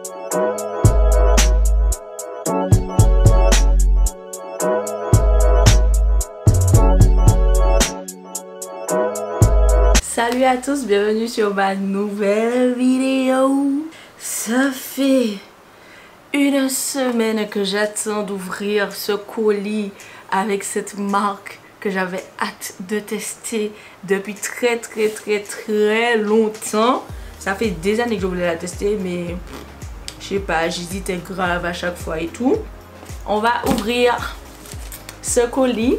Salut à tous, bienvenue sur ma nouvelle vidéo. Ça fait une semaine que j'attends d'ouvrir ce colis avec cette marque que j'avais hâte de tester depuis très longtemps. Ça fait des années que je voulais la tester, mais je sais pas, j'hésitais grave à chaque fois et tout. On va ouvrir ce colis.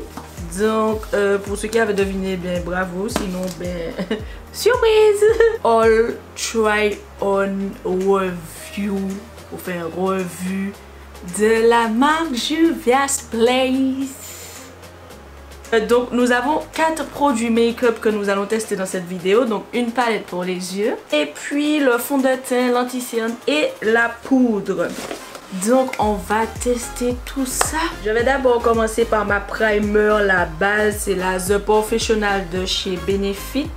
Donc pour ceux qui avaient deviné, ben bravo, sinon ben surprise. All try on review, enfin revue de la marque Juvia's Place. Donc nous avons 4 produits make-up que nous allons tester dans cette vidéo. Donc une palette pour les yeux, et puis le fond de teint, l'anti-cerne et la poudre. Donc on va tester tout ça. Je vais d'abord commencer par ma primer. La base, c'est la The Professional de chez Benefit.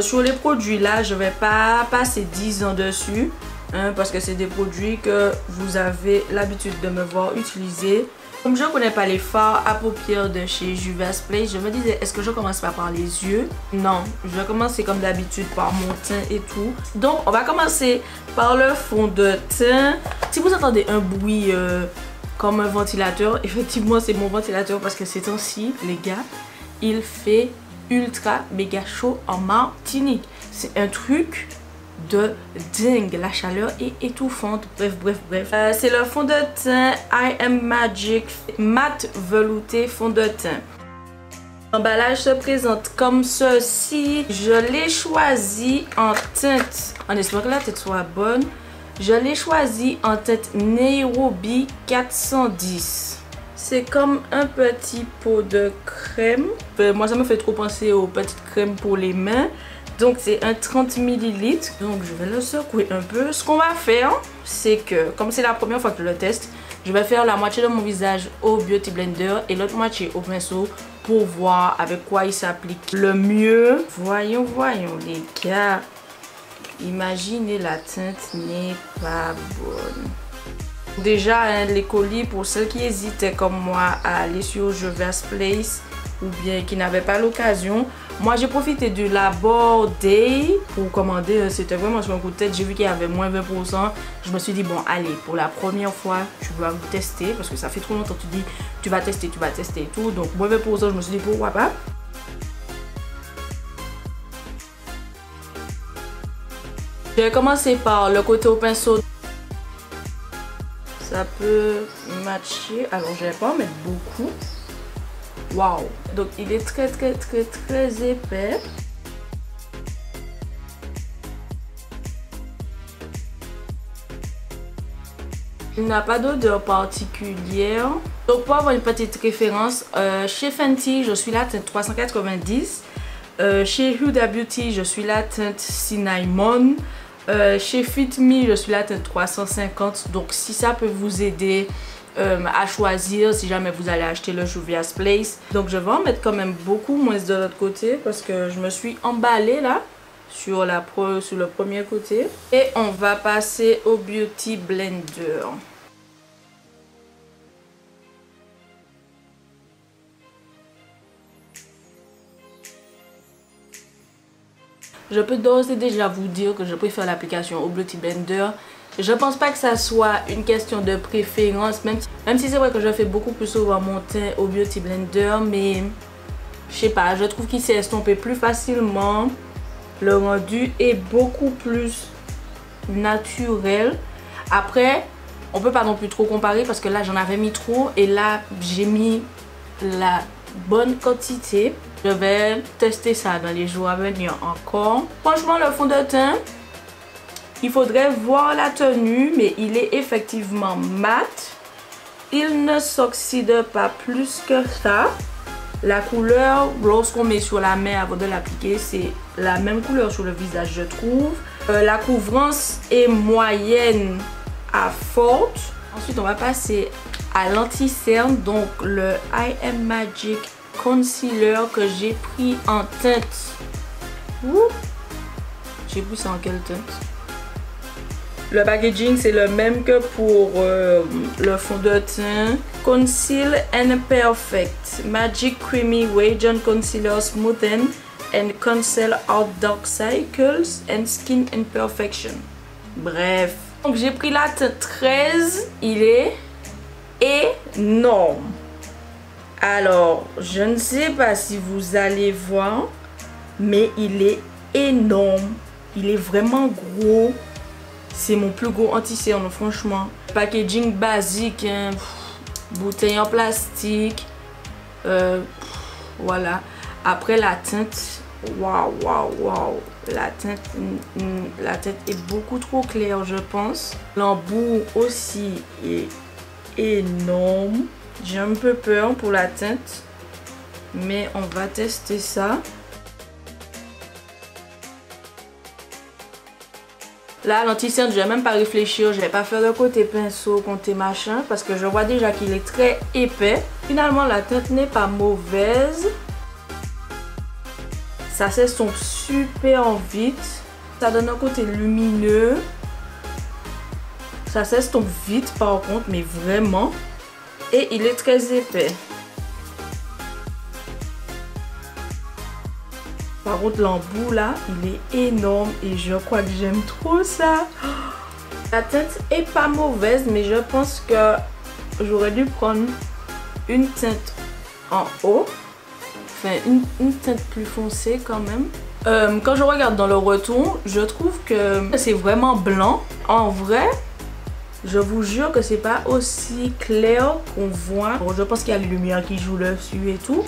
Sur les produits là, je vais pas passer 10 ans dessus, hein, parce que c'est des produits que vous avez l'habitude de me voir utiliser. Comme je ne connais pas les fards à paupières de chez Juvia's Place, je me disais, est-ce que je commence pas par les yeux? Non, je vais commencer comme d'habitude par mon teint et tout. Donc, on va commencer par le fond de teint. Si vous entendez un bruit comme un ventilateur, effectivement, c'est mon ventilateur parce que ces temps-ci, les gars, il fait ultra méga chaud en Martinique. C'est un truc de dingue, la chaleur est étouffante. Bref. C'est le fond de teint I Am Magic Matte Velouté Fond de teint. L'emballage se présente comme ceci. Je l'ai choisi en teinte, en espérant que la teinte soit bonne. Je l'ai choisi en teinte Nairobi 410. C'est comme un petit pot de crème. Moi ça me fait trop penser aux petites crèmes pour les mains. Donc c'est un 30 ml. Donc je vais le secouer un peu. Ce qu'on va faire, c'est que comme c'est la première fois que je le teste, je vais faire la moitié de mon visage au Beauty Blender et l'autre moitié au pinceau pour voir avec quoi il s'applique le mieux. Voyons les gars. Imaginez, la teinte n'est pas bonne. Déjà hein, les colis, pour celles qui hésitaient comme moi à aller sur Juvia's Place ou bien qui n'avaient pas l'occasion, moi j'ai profité du Labor Day pour commander. C'était vraiment sur un coup de tête. J'ai vu qu'il y avait moins 20%. Je me suis dit bon allez, pour la première fois tu dois tester, parce que ça fait trop longtemps que tu dis tu vas tester et tout. Donc moins 20%, je me suis dit pourquoi pas. Je vais commencer par le côté au pinceau. Ça peut matcher. Alors je vais pas en mettre beaucoup. Waouh! Donc il est très épais. Il n'a pas d'odeur particulière. Donc pour avoir une petite référence, chez Fenty je suis la teinte 390. Chez Huda Beauty je suis la teinte Cinnamon. Chez Fit Me je suis la teinte 350. Donc si ça peut vous aider à choisir si jamais vous allez acheter le Juvia's Place. Donc je vais en mettre quand même beaucoup moins de l'autre côté parce que je me suis emballée là sur le premier côté. Et on va passer au Beauty Blender. Je peux d'ores et déjà vous dire que je préfère l'application au Beauty Blender. Je pense pas que ça soit une question de préférence, même si c'est vrai que je fais beaucoup plus souvent mon teint au Beauty Blender, mais je sais pas, je trouve qu'il s'est estompé plus facilement. Le rendu est beaucoup plus naturel. Après, on peut pas non plus trop comparer parce que là j'en avais mis trop et là j'ai mis la bonne quantité. Je vais tester ça dans les jours à venir encore. Franchement, le fond de teint, il faudrait voir la tenue, mais il est effectivement mat. Il ne s'oxyde pas plus que ça. La couleur, lorsqu'on met sur la main avant de l'appliquer, c'est la même couleur sur le visage, je trouve. La couvrance est moyenne à forte. Ensuite, on va passer à l'anti-cerne, donc le I Am Magic Concealer que j'ai pris en teinte. J'ai pris ça en quelle teinte? Le packaging c'est le même que pour le fond de teint. Conceal and Perfect Magic Creamy Radiant Concealer Smoothen and Cancel Out Dark Cycles and Skin Imperfection. Bref. Donc j'ai pris la teinte 13. Il est énorme. Alors, je ne sais pas si vous allez voir, mais il est énorme. Il est vraiment gros. C'est mon plus gros anti-cerne, franchement. Packaging basique, hein. Bouteille en plastique. Voilà. Après la teinte, waouh, waouh, waouh. La teinte est beaucoup trop claire, je pense. L'embout aussi est énorme. J'ai un peu peur pour la teinte, mais on va tester ça. Là, l'anti-cerne, je vais même pas réfléchir. Je vais pas faire le côté pinceau, côté machin, parce que je vois déjà qu'il est très épais. Finalement, la teinte n'est pas mauvaise. Ça s'estompe super vite. Ça donne un côté lumineux. Ça s'estompe vite par contre, mais vraiment. Et il est très épais. Par contre, l'embout là, il est énorme et je crois que j'aime trop ça. La teinte est pas mauvaise, mais je pense que j'aurais dû prendre une teinte en haut. Enfin, une teinte plus foncée quand même. Quand je regarde dans le retour, je trouve que c'est vraiment blanc. En vrai, je vous jure que c'est pas aussi clair qu'on voit. Bon, je pense qu'il y a les lumières qui jouent dessus et tout.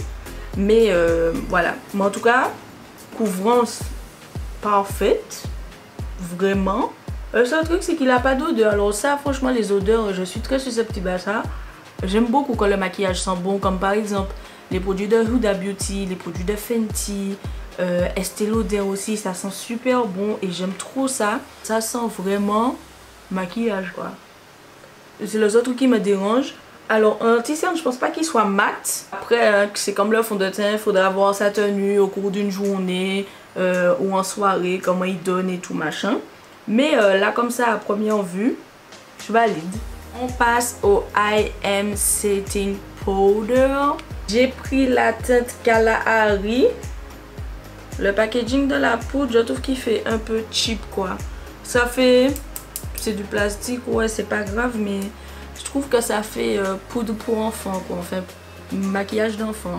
Mais voilà. Mais en tout cas, couvrance parfaite. Vraiment. Le seul truc, c'est qu'il n'a pas d'odeur. Alors ça, franchement, les odeurs, je suis très susceptible à ça. J'aime beaucoup quand le maquillage sent bon. Comme par exemple, les produits de Huda Beauty, les produits de Fenty, Estée Lauder aussi. Ça sent super bon et j'aime trop ça. Ça sent vraiment maquillage quoi. C'est le seul truc qui me dérange. Alors un anti-cerne, je pense pas qu'il soit mat. Après c'est comme le fond de teint, il faudra voir sa tenue au cours d'une journée ou en soirée, comment il donne et tout machin. Mais là comme ça à première vue, je valide. On passe au I Am Setting Powder. J'ai pris la teinte Kalahari. Le packaging de la poudre, je trouve qu'il fait un peu cheap quoi. Ça fait... c'est du plastique, ouais, c'est pas grave, mais je trouve que ça fait poudre pour enfants, quoi. Enfin, maquillage d'enfant.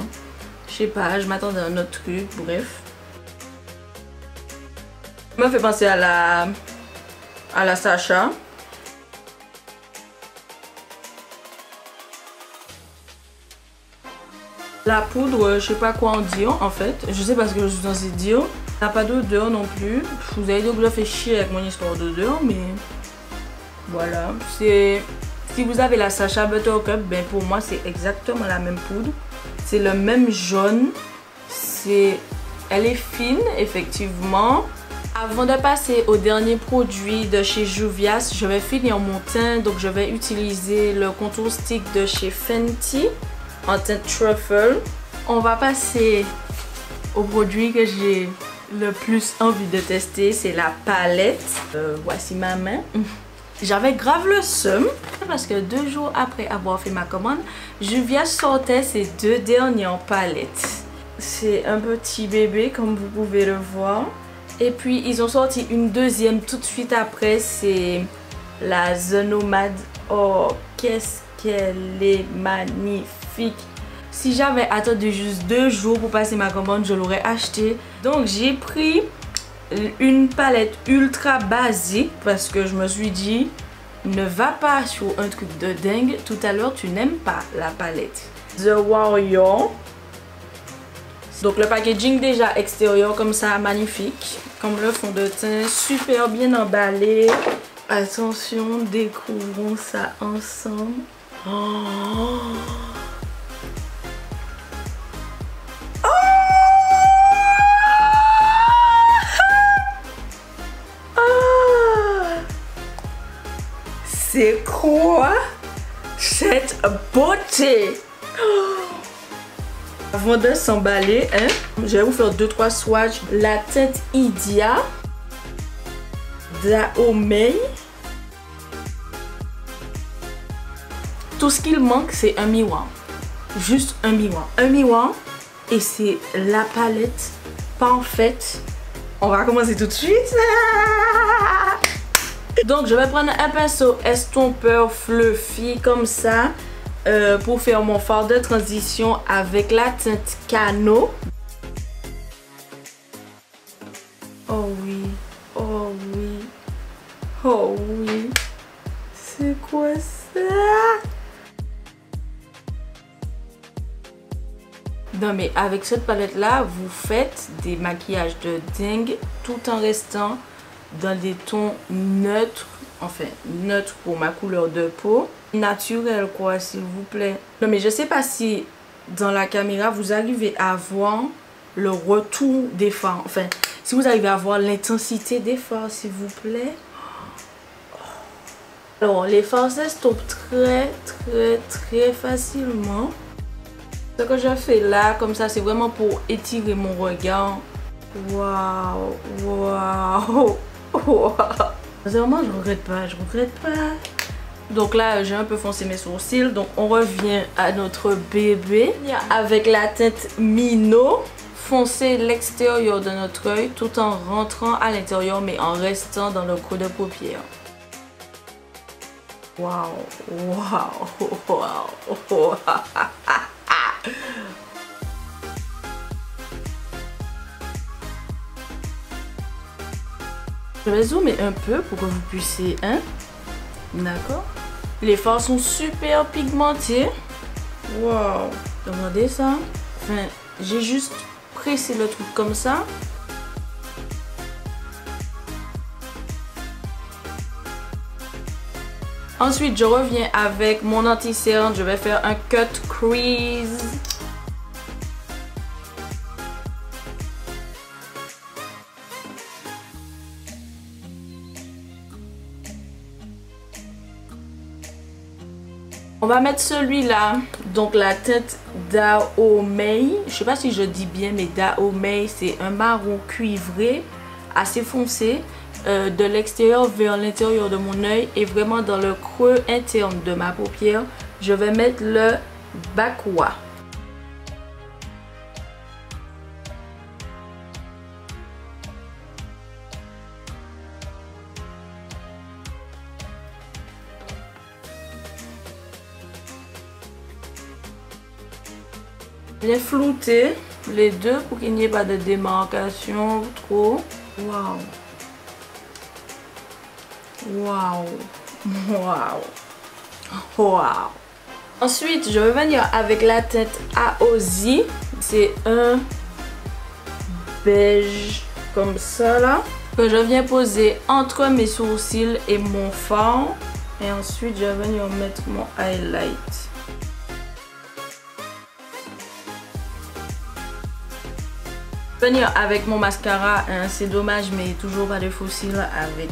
Je sais pas, je m'attendais à un autre truc, bref. Ça me fait penser à la Sacha. La poudre, je sais pas quoi en dire, en fait. Je sais pas ce que je suis censée dire. Ça n'a pas d'odeur non plus. Vous allez dire que je fais chier avec mon histoire d'odeur, mais... voilà, si vous avez la Sacha Buttercup, ben pour moi c'est exactement la même poudre. C'est le même jaune. Elle est fine, effectivement. Avant de passer au dernier produit de chez Juvia's, je vais finir mon teint. Donc je vais utiliser le contour stick de chez Fenty en teinte Truffle. On va passer au produit que j'ai le plus envie de tester. C'est la palette. Voici ma main. J'avais grave le seum parce que 2 jours après avoir fait ma commande, Juvia's sortait ses 2 dernières palettes. C'est un petit bébé comme vous pouvez le voir. Et puis ils ont sorti une deuxième tout de suite après, c'est la The Nomad. Oh, qu'est-ce qu'elle est magnifique. Si j'avais attendu juste 2 jours pour passer ma commande, je l'aurais acheté. Donc j'ai pris une palette ultra basique parce que je me suis dit ne va pas sur un truc de dingue. Tout à l'heure tu n'aimes pas la palette The Warrior. Donc le packaging déjà extérieur comme ça, magnifique, comme le fond de teint, super bien emballé. Attention, découvrons ça ensemble. Oh. C'est quoi cette beauté? Avant de s'emballer, hein, je vais vous faire 2-3 swatchs. La teinte Idia Dahomey. Tout ce qu'il manque, c'est un miroir. Juste un miroir. Un miroir et c'est la palette parfaite. On va commencer tout de suite. Donc je vais prendre un pinceau estompeur fluffy comme ça pour faire mon fard de transition avec la teinte Cano. Oh oui, oh oui, oh oui. C'est quoi ça? Non mais avec cette palette là, vous faites des maquillages de dingue tout en restant dans des tons neutres, enfin neutres pour ma couleur de peau. Naturel quoi, s'il vous plaît. Non mais je sais pas si dans la caméra vous arrivez à voir le retour des fards. Enfin, si vous arrivez à voir l'intensité des fards, s'il vous plaît. Alors, les fards s'estompent très facilement. Ce que je fais là, comme ça, c'est vraiment pour étirer mon regard. Waouh, waouh, waouh. Vraiment, je regrette pas. Donc là, j'ai un peu foncé mes sourcils. Donc, on revient à notre bébé avec la teinte Mino. Foncer l'extérieur de notre œil tout en rentrant à l'intérieur, mais en restant dans le creux de paupière. Waouh, waouh, waouh, waouh. Je vais zoomer un peu pour que vous puissiez, hein? D'accord? Les fards sont super pigmentés. Waouh! Regardez ça. Enfin, j'ai juste pressé le truc comme ça. Ensuite, je reviens avec mon anti-cerne. Je vais faire un cut crease. On va mettre celui-là, donc la teinte Dahomey. Je sais pas si je dis bien, mais Dahomey, c'est un marron cuivré, assez foncé, de l'extérieur vers l'intérieur de mon œil et vraiment dans le creux interne de ma paupière. Je vais mettre le Bakwa. Bien flouter les deux pour qu'il n'y ait pas de démarcation trop. Waouh. Waouh. Waouh. Waouh. Ensuite, je vais venir avec la teinte Aozi. C'est un beige comme ça là. Que je viens poser entre mes sourcils et mon fard. Et ensuite, je vais venir mettre mon highlight. Venir avec mon mascara, hein, c'est dommage mais toujours pas de fossiles avec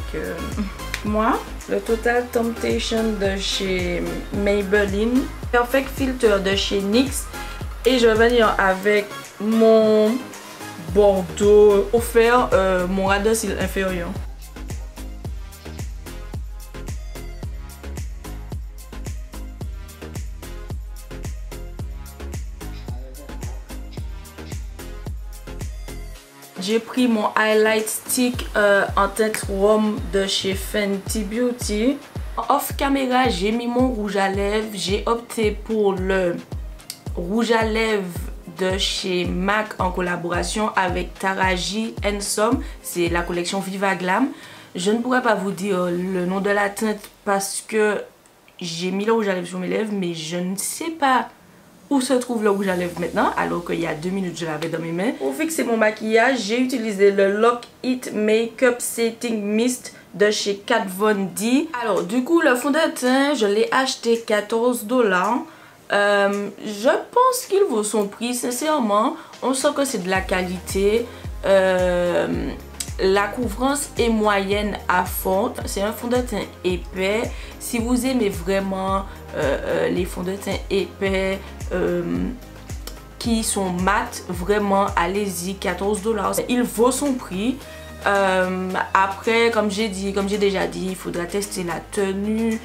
moi. Le Total Temptation de chez Maybelline. Perfect Filter de chez NYX. Et je vais venir avec mon Bordeaux pour faire mon ras de cils inférieur. J'ai pris mon highlight stick en teinte rhum de chez Fenty Beauty. Off caméra, j'ai mis mon rouge à lèvres. J'ai opté pour le rouge à lèvres de chez MAC en collaboration avec Taraji Handsome. C'est la collection Viva Glam. Je ne pourrais pas vous dire le nom de la teinte parce que j'ai mis le rouge à lèvres sur mes lèvres, mais je ne sais pas où se trouve le rouge à lèvres maintenant, alors qu'il y a 2 minutes je l'avais dans mes mains. Pour fixer mon maquillage, j'ai utilisé le Lock It Makeup Setting Mist de chez Kat Von D. Alors du coup le fond de teint, je l'ai acheté 14 $. Je pense qu'il vaut son prix, sincèrement. On sent que c'est de la qualité. La couvrance est moyenne à forte. C'est un fond de teint épais. Si vous aimez vraiment les fonds de teint épais qui sont mat, vraiment allez-y, 14 $. Il vaut son prix. Après, comme j'ai déjà dit, il faudra tester la tenue,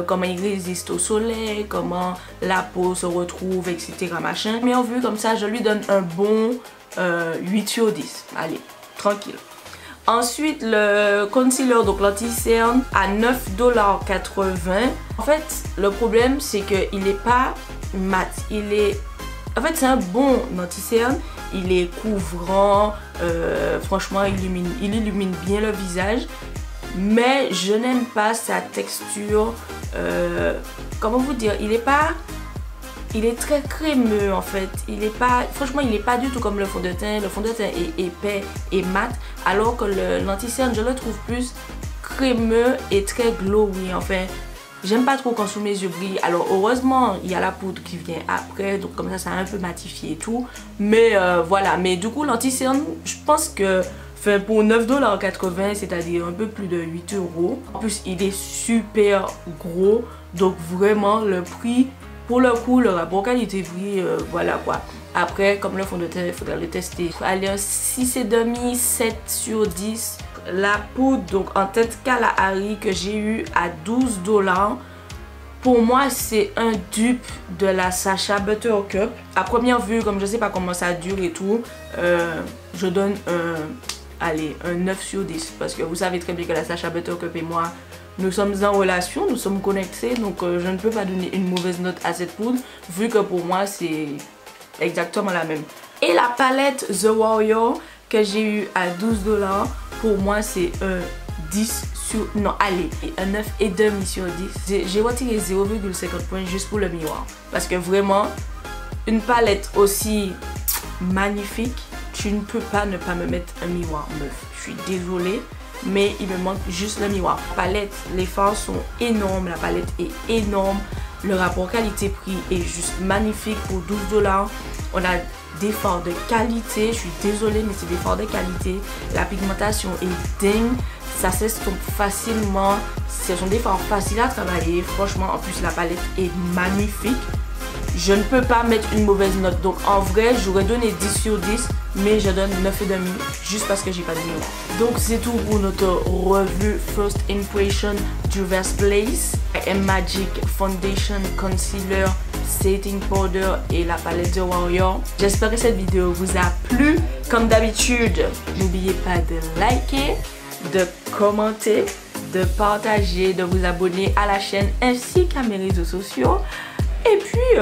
comment il résiste au soleil, comment la peau se retrouve, etc. machin. Mais en vue comme ça, je lui donne un bon 8 sur 10. Allez, tranquille. Ensuite, le concealer, donc l'anti-cerne, à 9,80 $. En fait, le problème, c'est qu'il n'est pas mat. En fait, c'est un bon anti-cerne. Il est couvrant. Franchement, il illumine bien le visage. Mais je n'aime pas sa texture. Comment vous dire? Il est très crémeux en fait. Franchement, il n'est pas du tout comme le fond de teint. Le fond de teint est épais et mat. Alors que l'anti-cerne, je le trouve plus crémeux et très glowy. Enfin, j'aime pas trop quand sous mes yeux brillent. Alors, heureusement, il y a la poudre qui vient après. Donc, comme ça a un peu matifié et tout. Mais voilà. Mais du coup, l'anti-cerne, je pense que pour 9,80 $, c'est-à-dire un peu plus de 8 €. En plus, il est super gros. Donc, vraiment, le prix... Pour le coup, le rapport qualité-prix, voilà quoi. Après, comme le fond de teint, il faudra le tester. Allez, un 6,5, 7 sur 10. La poudre, donc en teinte Kalahari que j'ai eu à 12 $. Pour moi, c'est un dupe de la Sacha Buttercup. À première vue, comme je sais pas comment ça dure et tout, je donne un 9 sur 10. Parce que vous savez très bien que la Sacha Buttercup et moi, nous sommes en relation, nous sommes connectés, donc je ne peux pas donner une mauvaise note à cette poudre, vu que pour moi c'est exactement la même. Et la palette The Warrior que j'ai eu à 12 $, pour moi c'est un 10 sur... Non, allez, un 9,5 sur 10. J'ai retiré 0,50 points juste pour le miroir. Parce que vraiment, une palette aussi magnifique, tu ne peux pas ne pas me mettre un miroir meuf. Je suis désolée. Mais il me manque juste le miroir. La palette, les fards sont énormes, la palette est énorme. Le rapport qualité-prix est juste magnifique pour 12 $. On a des fards de qualité, je suis désolée mais c'est des fards de qualité. La pigmentation est dingue, ça s'estompe facilement. Ce sont des fards faciles à travailler, franchement en plus la palette est magnifique. Je ne peux pas mettre une mauvaise note. Donc en vrai, j'aurais donné 10 sur 10. Mais je donne 9,5 juste parce que j'ai pas de miroir. Donc c'est tout pour notre revue First Impression Juvia's Place. Magic Foundation, Concealer, Setting Powder et la palette The Warrior. J'espère que cette vidéo vous a plu. Comme d'habitude, n'oubliez pas de liker, de commenter, de partager, de vous abonner à la chaîne ainsi qu'à mes réseaux sociaux. Et puis,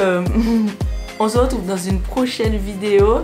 on se retrouve dans une prochaine vidéo.